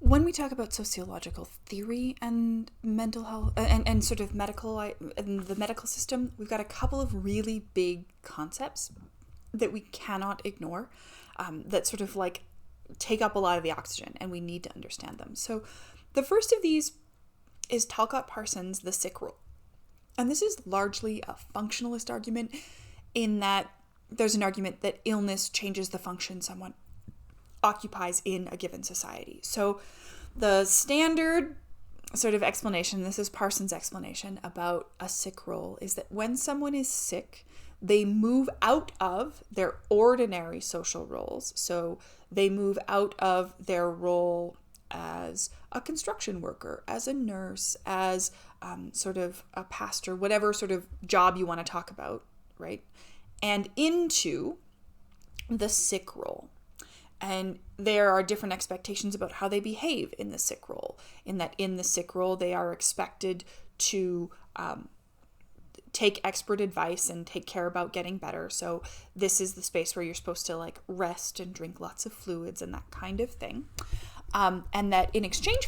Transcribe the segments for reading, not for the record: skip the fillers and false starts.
When we talk about sociological theory and mental health and sort of and the medical system, we've got a couple of really big concepts that we cannot ignore, that sort of like take up a lot of the oxygen, and we need to understand them. So the first of these is Talcott Parsons' the sick role. And this is largely a functionalist argument, in that there's an argument that illness changes the function someone occupies in a given society. So the standard sort of explanation, this is Parsons' explanation about a sick role, is that when someone is sick, they move out of their ordinary social roles. So they move out of their role as a construction worker, as a nurse, as sort of a pastor, whatever sort of job you want to talk about, right? And into the sick role. And there are different expectations about how they behave in the sick role. In that, in the sick role, they are expected to take expert advice and take care about getting better. So this is the space where you're supposed to like rest and drink lots of fluids and that kind of thing. And that in exchange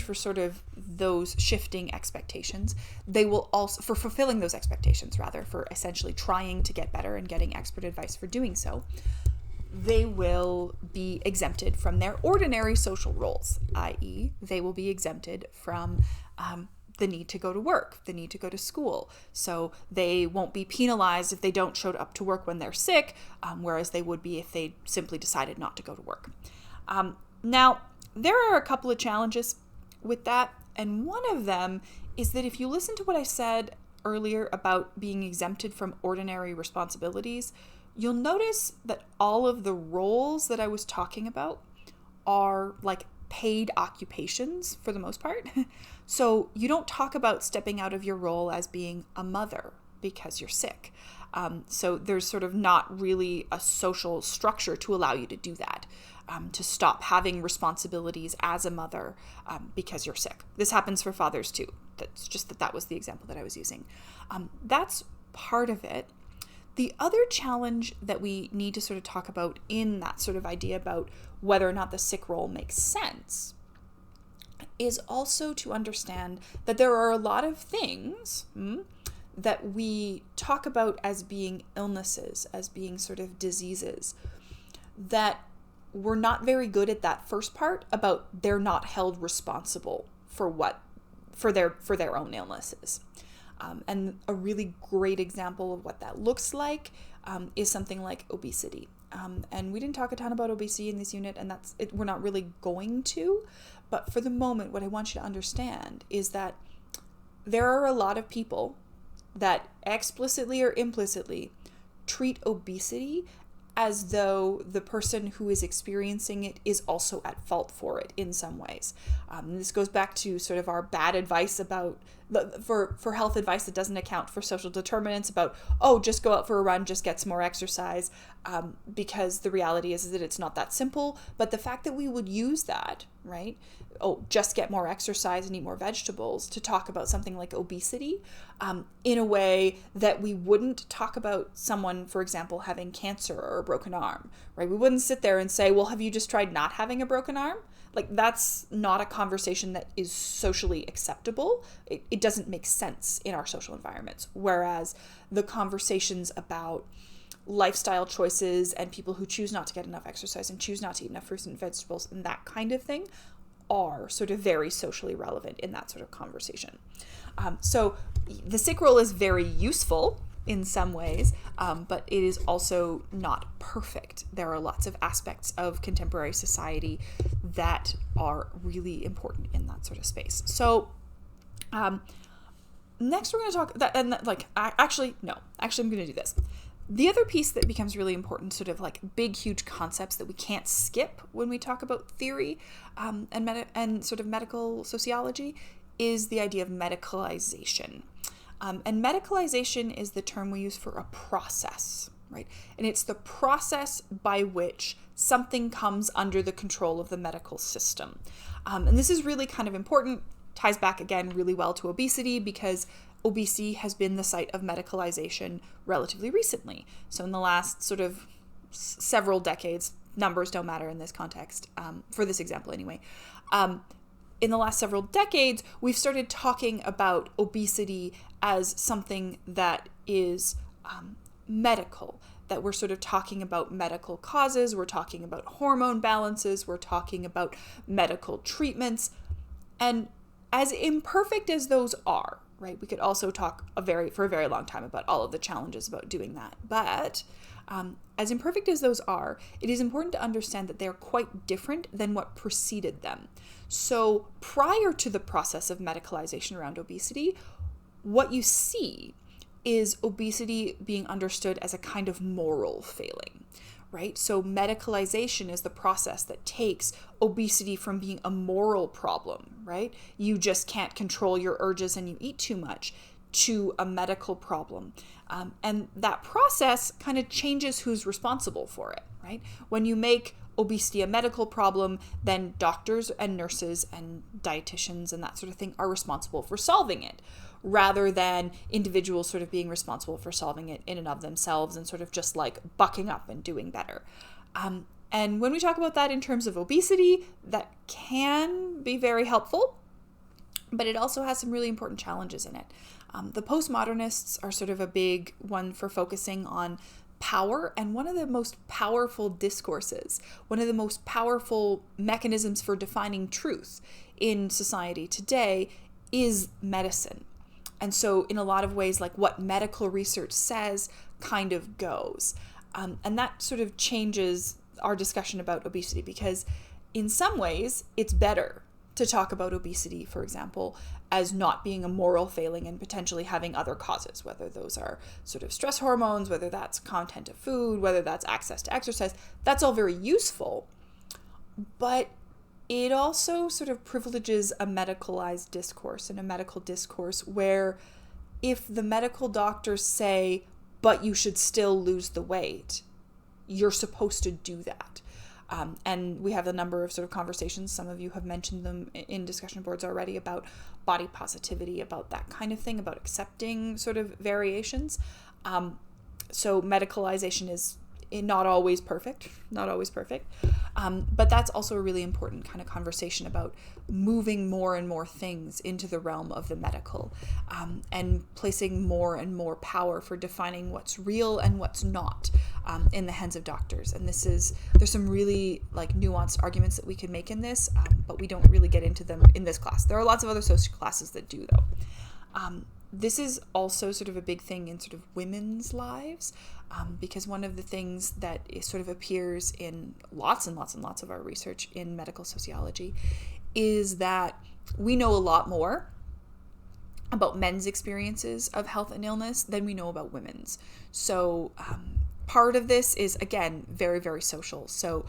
for sort of those shifting expectations, they will also, for fulfilling those expectations rather, for essentially trying to get better and getting expert advice for doing so, they will be exempted from their ordinary social roles, i.e. they will be exempted from the need to go to work, the need to go to school. So they won't be penalized if they don't show up to work when they're sick, whereas they would be if they simply decided not to go to work. Now, there are a couple of challenges with that, and one of them is that if you listen to what I said earlier about being exempted from ordinary responsibilities, you'll notice that all of the roles that I was talking about are like paid occupations for the most part. So you don't talk about stepping out of your role as being a mother because you're sick. So there's sort of not really a social structure to allow you to do that, to stop having responsibilities as a mother because you're sick. This happens for fathers too. That's just that was the example that I was using. That's part of it. The other challenge that we need to sort of talk about in that sort of idea about whether or not the sick role makes sense is also to understand that there are a lot of things that we talk about as being illnesses, as being sort of diseases, that we're not very good at that first part about they're not held responsible for their own illnesses. And a really great example of what that looks like is something like obesity. And we didn't talk a ton about obesity in this unit, and we're not really going to. But for the moment, what I want you to understand is that there are a lot of people that explicitly or implicitly treat obesity as though the person who is experiencing it is also at fault for it in some ways. This goes back to sort of our bad advice about for health advice that doesn't account for social determinants about, just go out for a run, just get some more exercise, because the reality is that it's not that simple. But the fact that we would use that, right? Just get more exercise and eat more vegetables to talk about something like obesity in a way that we wouldn't talk about someone, for example, having cancer or a broken arm, right? We wouldn't sit there and say, well, have you just tried not having a broken arm? Like, that's not a conversation that is socially acceptable. It doesn't make sense in our social environments. Whereas the conversations about lifestyle choices and people who choose not to get enough exercise and choose not to eat enough fruits and vegetables and that kind of thing are sort of very socially relevant in that sort of conversation. So the sick role is very useful in some ways, but it is also not perfect. There are lots of aspects of contemporary society that are really important in that sort of space. So next we're going to talk that, and actually I'm going to do this. The other piece that becomes really important, sort of like big, huge concepts that we can't skip when we talk about theory and sort of medical sociology, is the idea of medicalization. And medicalization is the term we use for a process, right? And it's the process by which something comes under the control of the medical system. And this is really kind of important, ties back again really well to obesity, because obesity has been the site of medicalization relatively recently. So in the last sort of several decades, numbers don't matter in this context, for this example anyway. In the last several decades, we've started talking about obesity as something that is medical, that we're sort of talking about medical causes, we're talking about hormone balances, we're talking about medical treatments. And as imperfect as those are, right, we could also talk for a very long time about all of the challenges about doing that. But as imperfect as those are, it is important to understand that they're quite different than what preceded them. So prior to the process of medicalization around obesity, what you see is obesity being understood as a kind of moral failing, right? So medicalization is the process that takes obesity from being a moral problem, right? You just can't control your urges and you eat too much, to a medical problem. And that process kind of changes who's responsible for it, right? When you make obesity a medical problem, then doctors and nurses and dietitians and that sort of thing are responsible for solving it, rather than individuals sort of being responsible for solving it in and of themselves and sort of just like bucking up and doing better. And when we talk about that in terms of obesity, that can be very helpful, but it also has some really important challenges in it. The postmodernists are sort of a big one for focusing on power, and one of the most powerful discourses, one of the most powerful mechanisms for defining truth in society today is medicine. And so in a lot of ways, like what medical research says kind of goes. And that sort of changes our discussion about obesity, because in some ways it's better to talk about obesity, for example, as not being a moral failing and potentially having other causes, whether those are sort of stress hormones, whether that's content of food, whether that's access to exercise. That's all very useful, but it also sort of privileges a medicalized discourse, and a medical discourse where if the medical doctors say, but you should still lose the weight, you're supposed to do that. And we have a number of sort of conversations, some of you have mentioned them in discussion boards already, about body positivity, about that kind of thing, about accepting sort of variations. So medicalization is not always perfect, but that's also a really important kind of conversation about moving more and more things into the realm of the medical, and placing more and more power for defining what's real and what's not in the hands of doctors. And there's some really like nuanced arguments that we could make in this, but we don't really get into them in this class. There are lots of other social classes that do, though. This is also sort of a big thing in sort of women's lives, because one of the things that sort of appears in lots and lots and lots of our research in medical sociology is that we know a lot more about men's experiences of health and illness than we know about women's. So part of this is, again, very, very social. So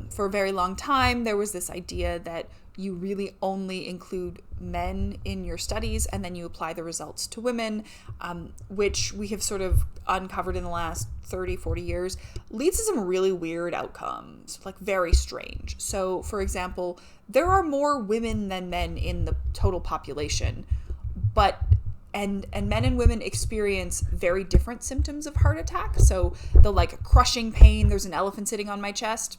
for a very long time, there was this idea that you really only include men in your studies and then you apply the results to women, which we have sort of uncovered in the last 30, 40 years, leads to some really weird outcomes, like very strange. So, for example, there are more women than men in the total population, but and men and women experience very different symptoms of heart attack. So the like crushing pain, there's an elephant sitting on my chest,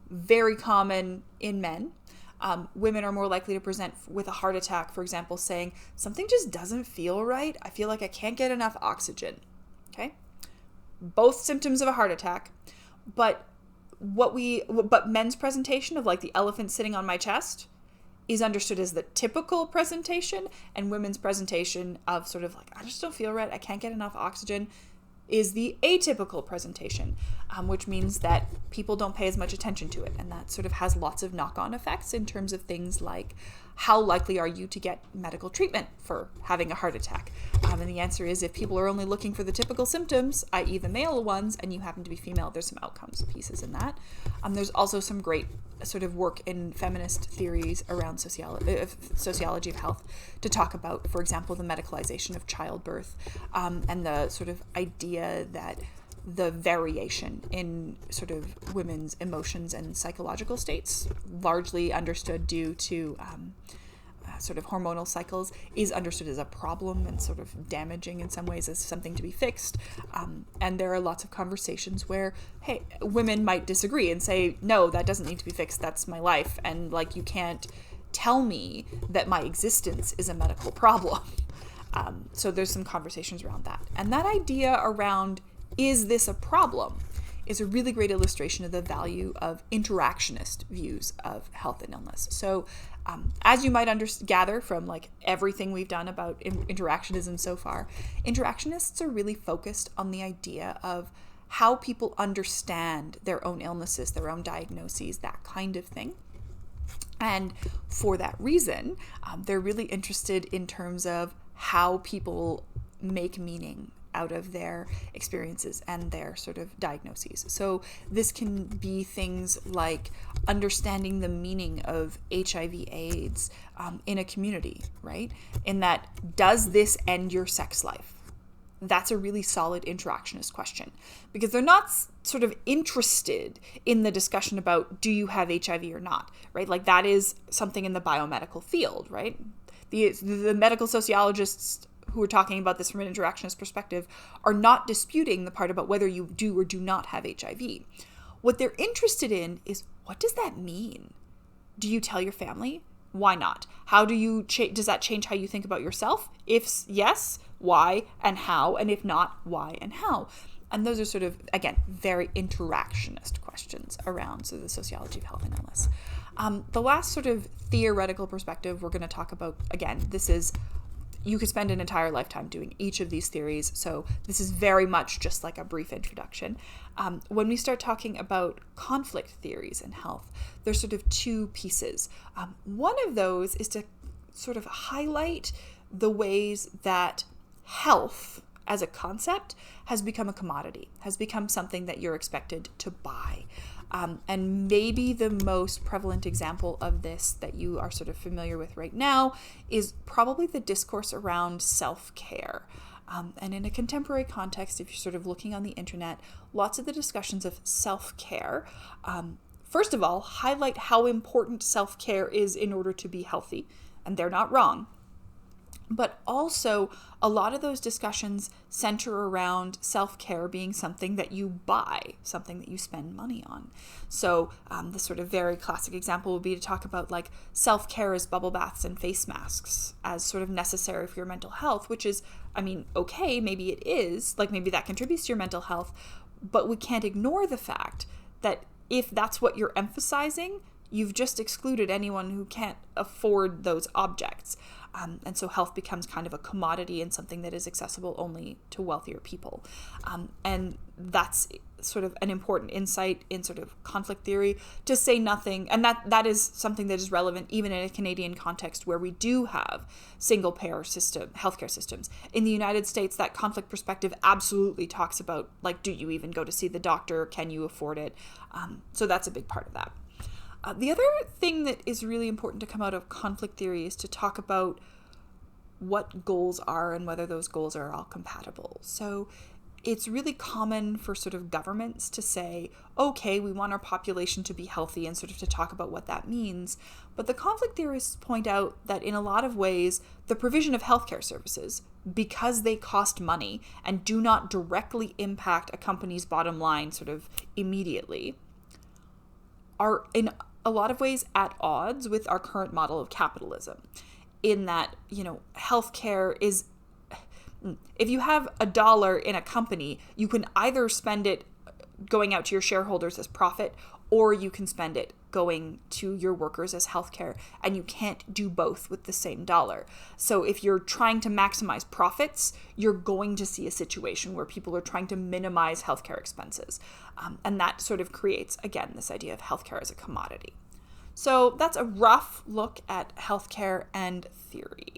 very common in men. Women are more likely to present with a heart attack, for example, saying, something just doesn't feel right. I feel like I can't get enough oxygen. Okay? Both symptoms of a heart attack. But men's presentation of like the elephant sitting on my chest is understood as the typical presentation, and women's presentation of sort of like, I just don't feel right, I can't get enough oxygen, is the atypical presentation, which means that people don't pay as much attention to it. And that sort of has lots of knock-on effects in terms of things like, how likely are you to get medical treatment for having a heart attack? And the answer is, if people are only looking for the typical symptoms, i.e. the male ones, and you happen to be female, there's some outcomes pieces in that. There's also some great sort of work in feminist theories around sociology of health to talk about, for example, the medicalization of childbirth, and the sort of idea that the variation in sort of women's emotions and psychological states, largely understood due to sort of hormonal cycles is understood as a problem and sort of damaging in some ways, as something to be fixed. And there are lots of conversations where, hey, women might disagree and say, no, that doesn't need to be fixed. That's my life. And like, you can't tell me that my existence is a medical problem. So there's some conversations around that. And that idea around, is this a problem, is a really great illustration of the value of interactionist views of health and illness. So as you might gather from like everything we've done about interactionism so far, interactionists are really focused on the idea of how people understand their own illnesses, their own diagnoses, that kind of thing. And for that reason, they're really interested in terms of how people make meaning out of their experiences and their sort of diagnoses. So this can be things like understanding the meaning of HIV/AIDS in a community, right? In that, does this end your sex life? That's a really solid interactionist question, because they're not sort of interested in the discussion about, do you have HIV or not, right? Like, that is something in the biomedical field, right? The medical sociologists who are talking about this from an interactionist perspective are not disputing the part about whether you do or do not have HIV. What they're interested in is, what does that mean? Do you tell your family? Why not? How do you does that change how you think about yourself? If yes, why and how? And if not, why and how? And those are sort of, again, very interactionist questions around the sociology of health and illness. The last sort of theoretical perspective we're going to talk about, again, this is, you could spend an entire lifetime doing each of these theories, so this is very much just like a brief introduction. When we start talking about conflict theories in health, there's sort of two pieces. One of those is to sort of highlight the ways that health as a concept has become a commodity, has become something that you're expected to buy. And maybe the most prevalent example of this that you are sort of familiar with right now is probably the discourse around self-care. And in a contemporary context, if you're sort of looking on the internet, lots of the discussions of self-care, first of all, highlight how important self-care is in order to be healthy. And they're not wrong. But also, a lot of those discussions center around self-care being something that you buy, something that you spend money on. So the sort of very classic example would be to talk about like self-care as bubble baths and face masks as sort of necessary for your mental health, which is, I mean, okay, maybe it is, like maybe that contributes to your mental health, but we can't ignore the fact that if that's what you're emphasizing, you've just excluded anyone who can't afford those objects. And so health becomes kind of a commodity and something that is accessible only to wealthier people. And that's sort of an important insight in sort of conflict theory, to say nothing. And that is something that is relevant even in a Canadian context where we do have single-payer healthcare systems. In the United States, that conflict perspective absolutely talks about, like, do you even go to see the doctor? Can you afford it? So that's a big part of that. The other thing that is really important to come out of conflict theory is to talk about what goals are and whether those goals are all compatible. So it's really common for sort of governments to say, okay, we want our population to be healthy, and sort of to talk about what that means. But the conflict theorists point out that in a lot of ways, the provision of healthcare services, because they cost money and do not directly impact a company's bottom line sort of immediately, are in a lot of ways at odds with our current model of capitalism, in that, you know, healthcare is, if you have $1 in a company, you can either spend it going out to your shareholders as profit, or you can spend it going to your workers as healthcare, and you can't do both with the same dollar. So if you're trying to maximize profits, you're going to see a situation where people are trying to minimize healthcare expenses. And that sort of creates, again, this idea of healthcare as a commodity. So that's a rough look at healthcare and theory.